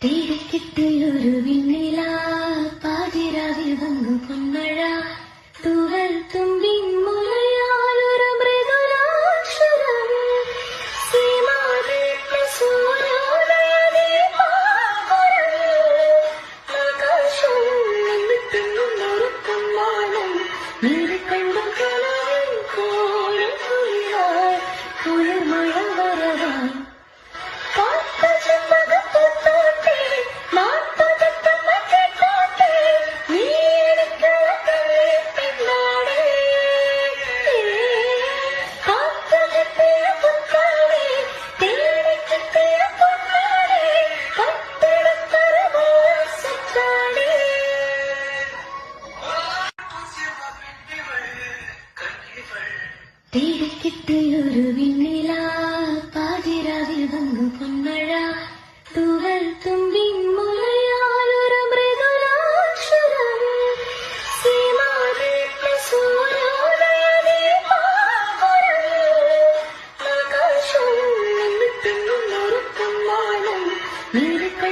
തേടിക്കിട്ടിയൊരു വിണ്ണില പാതിരാവിൽ വന്നു പൊന്മഴ തൂവൽ തുമ്പിൻ മുലയാലൊരു മൃദുലാക്ഷരം സീമാതീപ്ത സൂര്യോദയനേ ആകാശം നിന്നിട്ടുന്നൊരു പൊന്മാനം നീരിക്കണ്ടും കലവിൻ കോരം കുളിരായി കുളിർമഴ വരവായി തേടിക്കിട്ടിയൊരു വിണ്ണില പാതിരാവിൽ വന്നു പൊന്മഴ തൂവൽ തുമ്പിൻ മുലയാലൊരു മൃദുലാക്ഷരം സീമാതീപ്ത സൂര്യോദയനേ ആകാശം നിന്നിട്ടുന്നൊരു പൊന്മാനം നീരിക്കൽ